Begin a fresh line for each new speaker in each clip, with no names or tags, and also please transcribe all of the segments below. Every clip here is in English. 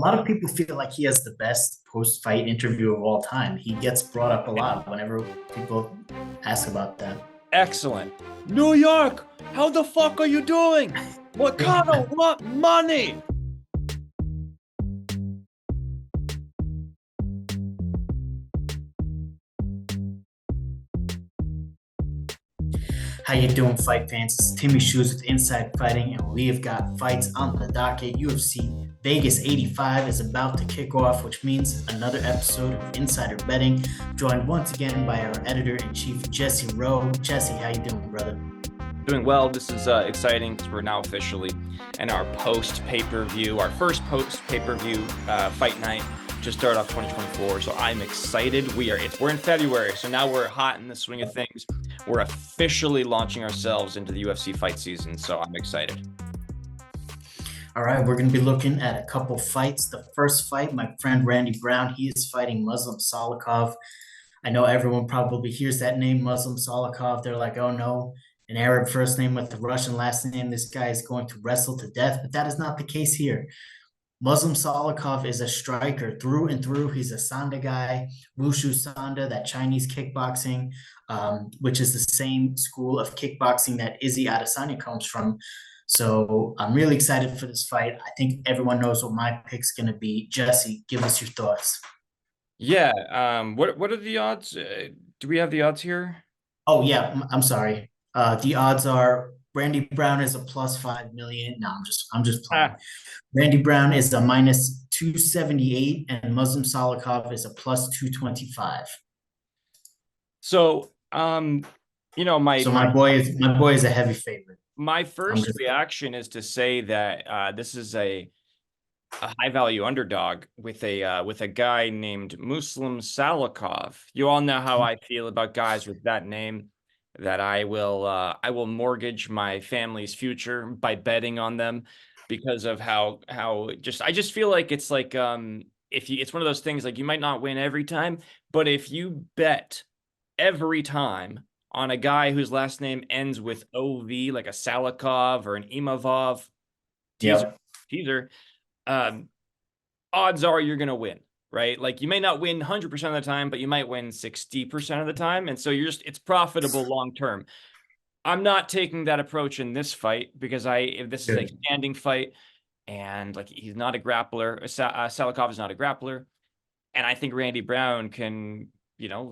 lot of people feel like he has the best post-fight interview of all time. He gets brought up a lot whenever people ask about that.
Excellent. New York, how the fuck are you doing? Moicano, want money?
How you doing, fight fans? It's Timmy Shoes with Inside Fighting, and we have got fights on the docket. UFC Vegas 85 is about to kick off, which means another episode of Insider Betting. Joined once again by our editor-in-chief, Jesse Rowe. Jesse, how you doing, brother?
Doing well. This is exciting because we're now officially in our post-pay-per-view, our first post-pay-per-view fight night to start off 2024. So I'm excited. We're in February, so now we're hot in the swing of things. We're officially launching ourselves into the UFC fight season, so I'm excited.
All right, we're going to be looking at a couple fights. The first fight, my friend Randy Brown, he is fighting Muslim Salikhov. I know everyone probably hears that name, Muslim Salikhov. They're like, oh no, an Arab first name with a Russian last name. This guy is going to wrestle to death, but that is not the case here. Muslim Salikhov is a striker through and through. He's a Sanda guy, Wushu Sanda, that Chinese kickboxing, which is the same school of kickboxing that Izzy Adesanya comes from. So I'm really excited for this fight. I think everyone knows what my pick's going to be. Jesse, give us your thoughts.
Yeah. What are the odds? Do we have the odds here?
Oh, yeah. I'm sorry. The odds are Randy Brown is a plus 5 million. No, I'm just playing. Randy Brown is a minus 278 and Muslim Salikhov is a plus 225.
So, my
boy is a heavy favorite.
My first reaction is to say that this is a high value underdog with a guy named Muslim Salikhov. You all know how I feel about guys with that name, that I will mortgage my family's future by betting on them because of how I just feel like it's like it's one of those things, like, you might not win every time, but if you bet every time on a guy whose last name ends with OV, like a Salikov or an Imavov, teaser, odds are you're gonna win, right? Like, you may not win 100% of the time, but you might win 60% of the time, and so it's profitable long term. I'm not taking that approach in this fight because this is a standing fight, and like, he's not a grappler. Salikov is not a grappler, and I think Randy Brown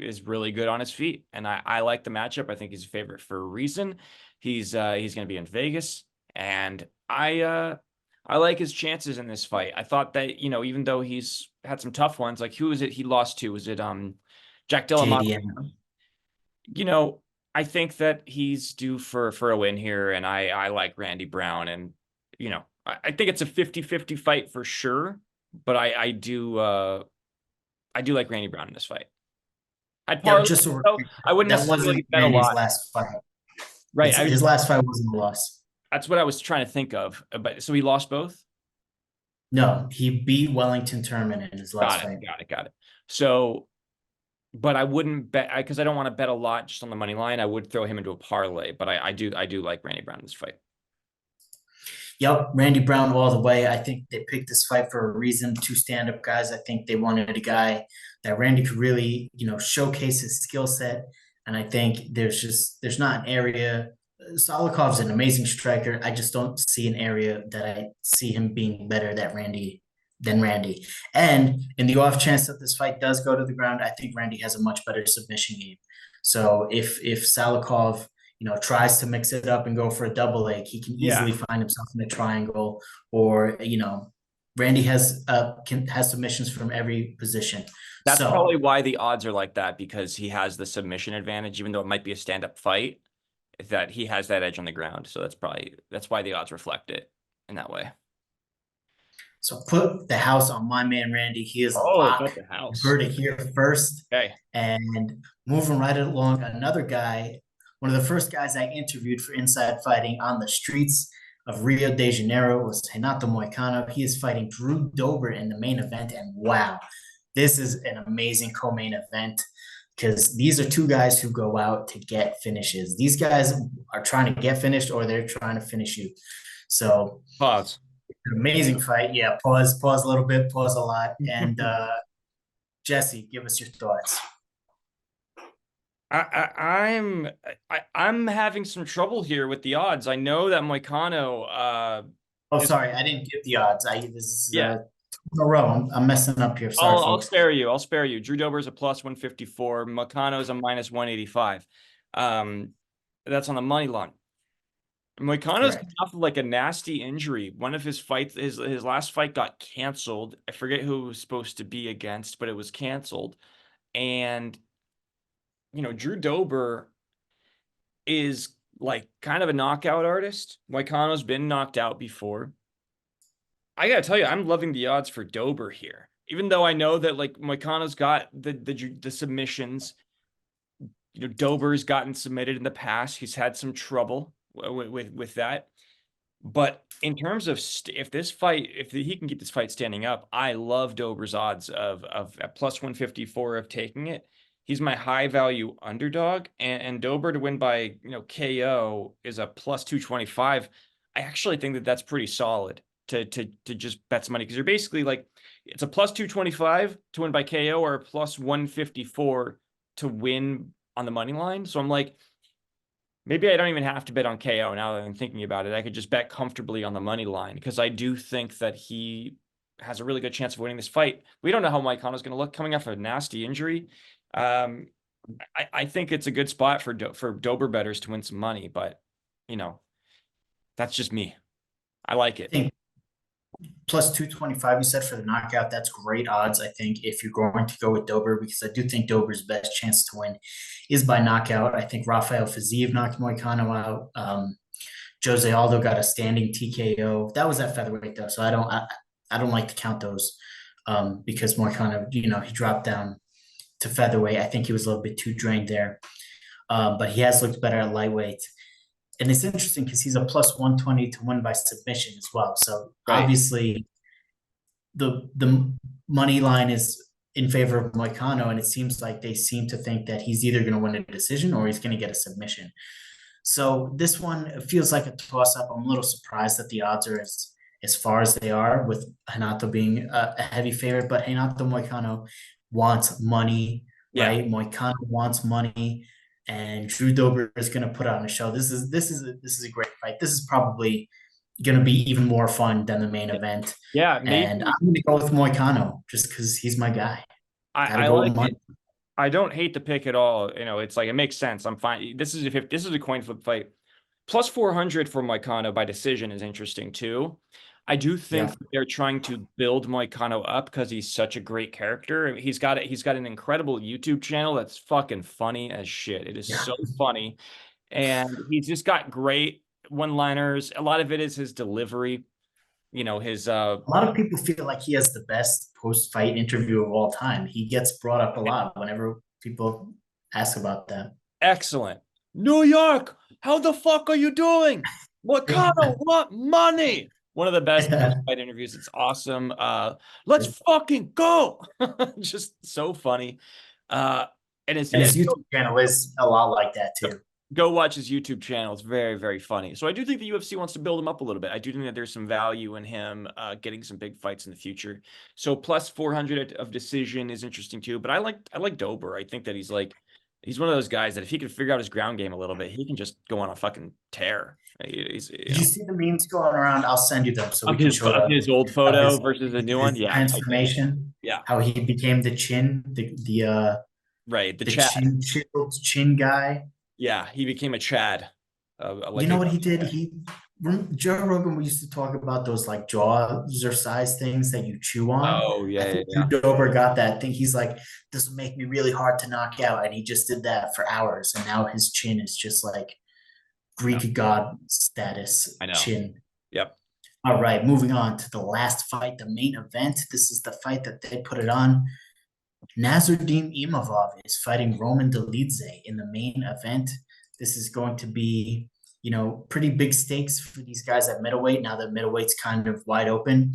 is really good on his feet, and I like the matchup. I think he's a favorite for a reason. He's going to be in Vegas, and I like his chances in this fight. I thought that, even though he's had some tough ones, like, who is it he lost to? Was it Jack Della Motta? I think that he's due for a win here, and I like Randy Brown, and I think it's a 50-50 fight for sure, but I do like Randy Brown in this fight. I wouldn't necessarily bet a lot.
Last fight.
Right.
His last fight wasn't a loss.
That's what I was trying to think of. But so he lost both?
No, he beat Wellington Turman in his last fight.
Got it. So, but I wouldn't bet, because I don't want to bet a lot just on the money line. I would throw him into a parlay, but I do like Randy Brown in this fight.
Yep, Randy Brown all the way. I think they picked this fight for a reason. Two stand-up guys. I think they wanted a guy that Randy could really, showcase his skill set. And I think there's not an area. Salikov's an amazing striker. I just don't see an area that I see him being better than Randy. And in the off chance that this fight does go to the ground, I think Randy has a much better submission game. So if Salikov tries to mix it up and go for a double leg, he can easily find himself in a triangle, or, Randy has submissions from every position.
That's probably why the odds are like that, because he has the submission advantage, even though it might be a stand-up fight, that he has that edge on the ground. So that's why the odds reflect it in that way.
So put the house on my man Randy. He is locked.
The house.
Heard it here first.
Okay.
And moving right along, another guy, one of the first guys I interviewed for Inside Fighting on the streets of Rio de Janeiro was Renato Moicano. He is fighting Drew Dober in the main event, and wow, this is an amazing co-main event, because these are two guys who go out to get finishes. These guys are trying to get finished, or they're trying to finish you. So
pause.
Amazing fight. Yeah, pause a little bit, pause a lot. And Jesse, give us your thoughts.
I'm having some trouble here with the odds. I know that Moicano
Oh,
is
sorry, I didn't give the odds. This is
yeah.
in a row. I'm messing up here. Sorry,
I'll
folks.
spare you. I'll spare you. Drew Dober is a plus 154. Moicano is a minus 185. That's on the money line. Moicano's coming
Correct.
off of like a nasty injury. One of his fights, his last fight got canceled. I forget who it was supposed to be against, but it was canceled. And Drew Dober is like kind of a knockout artist. Moicano's been knocked out before. I gotta tell you, I'm loving the odds for Dober here. Even though I know that like Moicano's got the submissions, Dober's gotten submitted in the past. He's had some trouble with that. But in terms of if he can keep this fight standing up, I love Dober's odds of at plus 154 of taking it. He's my high value underdog, and Dober to win by KO is a plus 225. I actually think that that's pretty solid to just bet some money because you're basically like it's a plus 225 to win by KO or a plus 154 to win on the money line. So I'm like, maybe I don't even have to bet on KO now that I'm thinking about it. I could just bet comfortably on the money line because I do think that he has a really good chance of winning this fight. We don't know how Moicano is going to look coming off a nasty injury. Um, I think it's a good spot for Dober bettors to win some money, but that's just me. I like
I
it.
think plus 225, you said for the knockout. That's great odds, I think, if you're going to go with Dober, because I do think Dober's best chance to win is by knockout. I think Rafael Fiziev knocked Moicano out. Jose Aldo got a standing TKO. That was at featherweight though, so I don't like to count those because Moicano, he dropped down to featherweight. I think he was a little bit too drained there, but he has looked better at lightweight. And it's interesting because he's a plus 120 to win by submission as well. So
Right.
obviously the money line is in favor of Moicano, and it seems like they seem to think that he's either going to win a decision or he's going to get a submission. So this one feels like a toss up. I'm a little surprised that the odds are as far as they are, with Renato being a heavy favorite. But Renato Moicano wants money,
Yeah.
right? Moicano wants money, and Drew Dober is going to put on a show. This is a great fight. This is probably going to be even more fun than the main event.
Yeah.
And I'm
Maybe
going to go with Moicano just because he's my guy. Got to
I
go with
like
money.
it. I don't hate the pick at all. It's like it makes sense. I'm fine. This is a coin flip fight. Plus 400 for Moicano by decision is interesting too. I do think
Yeah.
that they're trying to build Moicano up because he's such a great character. He's got an incredible YouTube channel that's fucking funny as shit. It is
Yeah.
so funny. And he's just got great one-liners. A lot of it is his delivery. His
A lot of people feel like he has the best post-fight interview of all time. He gets brought up a lot whenever people ask about that.
excellent. New York, how the fuck are you doing? Moicano, what money? One of the best post-fight interviews. It's awesome. Let's fucking go. Just so funny. And it's
And
yeah,
his YouTube channel is a lot like that too.
go watch his YouTube channel. It's very, very funny. So I do think the UFC wants to build him up a little bit. I do think that there's some value in him getting some big fights in the future. So plus 400 of decision is interesting too. But I like Dober. I think that he's one of those guys that if he can figure out his ground game a little bit, he can just go on a fucking tear.
Did you see the memes going around? I'll send you them so we can show
Of his old
of
photo versus a new one.
his
Yeah, I did.
transformation.
Yeah,
How he became the chin,
right. The
the
Chad.
chin guy.
Yeah, he became a Chad.
You
Like
know
a
what he did? Joe Rogan, we used to talk about those like jaws size things that you chew on.
oh
I
yeah, yeah,
think
yeah.
Drew Dober got that thing. He's like, this will make me really hard to knock out. And he just did that for hours. And now his chin is just like
No,
Greek god status
I know.
chin.
Yep.
All right, moving on to the last fight, the main event. This is the fight that they put it on. Nassourdine Imavov is fighting Roman Dolidze in the main event. This is going to be, pretty big stakes for these guys at middleweight. Now that middleweight's kind of wide open,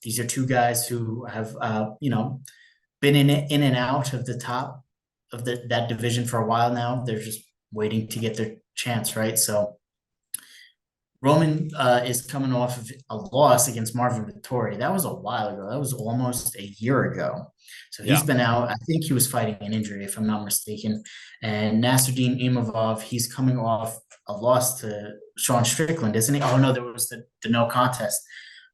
these are two guys who have, been in and out of the top of that division for a while now. They're just waiting to get their chance, right? So Roman is coming off of a loss against Marvin Vettori. That was a while ago. That was almost a year ago. So he's
Yeah.
been out. I think he was fighting an injury, if I'm not mistaken. And Nassourdine Imavov, he's coming off a loss to Sean Strickland, isn't he? Oh no, there was the no contest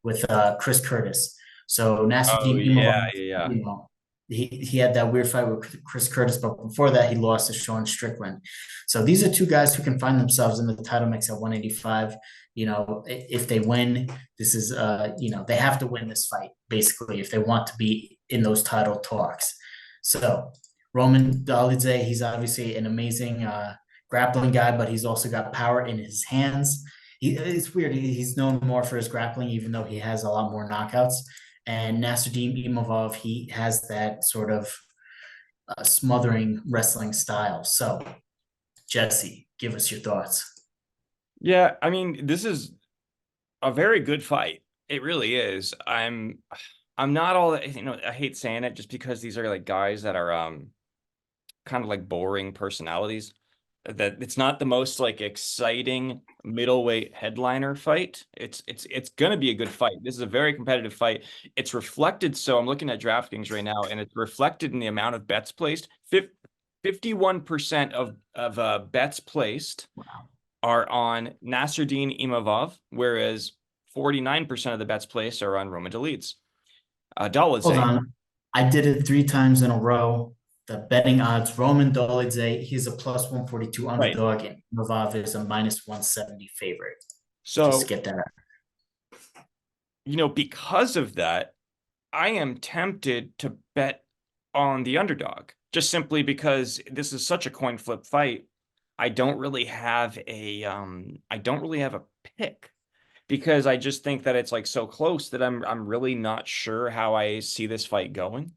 with Chris Curtis. So
Oh
Nassourdine
yeah,
Imavov,
yeah,
he had that weird fight with Chris Curtis, but before that, he lost to Sean Strickland. So these are two guys who can find themselves in the title mix at 185. If they win, this is they have to win this fight basically if they want to be in those title talks. So Roman Dolidze, he's obviously an amazing grappling guy, but he's also got power in his hands. It's weird. He's known more for his grappling, even though he has a lot more knockouts. And Nassourdine Imavov, he has that sort of smothering wrestling style. So, Jesse, give us your thoughts.
yeah. I mean, this is a very good fight. It really is. I'm not all that, I hate saying it just because these are like guys that are kind of like boring personalities. That it's not the most like exciting middleweight headliner fight. It's gonna be a good fight. This is a very competitive fight. It's reflected. So I'm looking at DraftKings right now, and it's reflected in the amount of bets placed. 51% of bets placed
Wow.
are on Nassourdine Imavov, whereas 49% of the bets placed are on Roman Dolidze.
Hold
Dolidze,
on. I did it 3 times in a row. The betting odds, Roman Dolidze, he's a plus 142
right.
underdog, and Imavov is a minus 170 favorite. Just to
So,
get that.
because of that, I am tempted to bet on the underdog just simply because this is such a coin flip fight. I don't really have a pick because I just think that it's like so close that I'm really not sure how I see this fight going.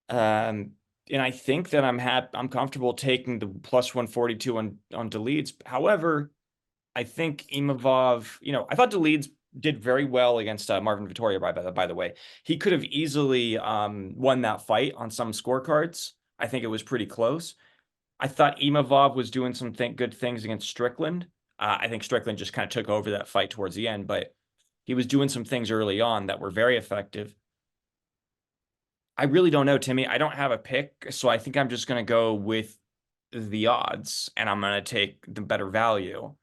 Um, and I think that I'm comfortable taking the plus 142 on Deleeds. However, I think Imavov, I thought Deleeds did very well against Marvin Vittoria, by the way. He could have easily won that fight on some scorecards. I think it was pretty close. I thought Imavov was doing some good things against Strickland. I think Strickland just kind of took over that fight towards the end, but he was doing some things early on that were very effective. I really don't know, Timmy. I don't have a pick, so I think I'm just going to go with the odds, and I'm going to take the better value.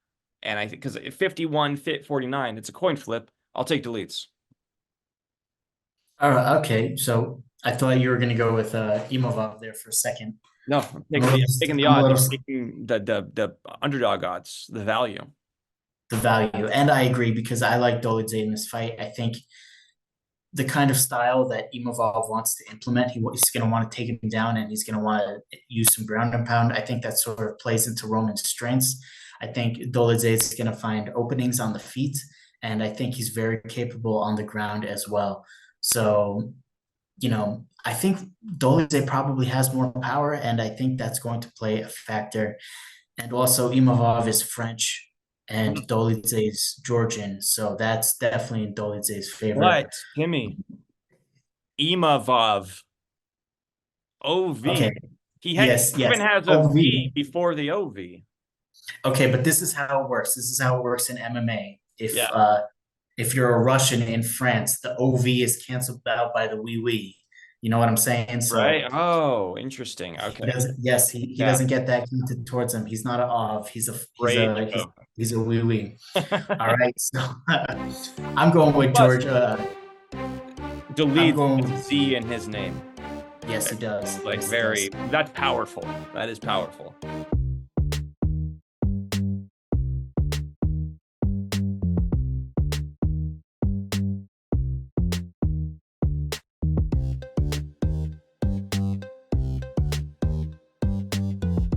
And I think because 51, 49, it's a coin flip. I'll take Deletes.
All right, okay. So I thought you were going to go with Imavov there for a second.
No, I'm taking the
I'm a
odds.
little
I'm taking the underdog odds, the value.
the value, and I agree because I like Dolidze in this fight. I think the kind of style that Imavov wants to implement, he's going to want to take him down and he's going to want to use some ground and pound. I think that sort of plays into Roman's strengths. I think Dolidze is going to find openings on the feet, and I think he's very capable on the ground as well. So, I think Dolidze probably has more power, and I think that's going to play a factor. And also, Imavov is French, and Dolidze is Georgian, so that's definitely in Dolidze's favor.
But Timmy, Imavov, OV.
Okay.
He
Yes,
even
yes.
has a V
OV.
before the OV.
Okay, but this is how it works. This is how it works in MMA.
Yeah.
If you're a Russian in France, the OV is canceled out by the wee wee. You know what I'm saying?
Right.
So
Oh, interesting.
he
Okay.
doesn't. Yes, he
Yeah.
doesn't get that counted towards him. He's not a ov.
Great joke.
He's a wee wee. All right. So I'm going with
Plus,
George. I'm
deletes
going.
has a Z in his name.
Yes, he does.
Like
Yes, he does.
that's powerful. That is powerful.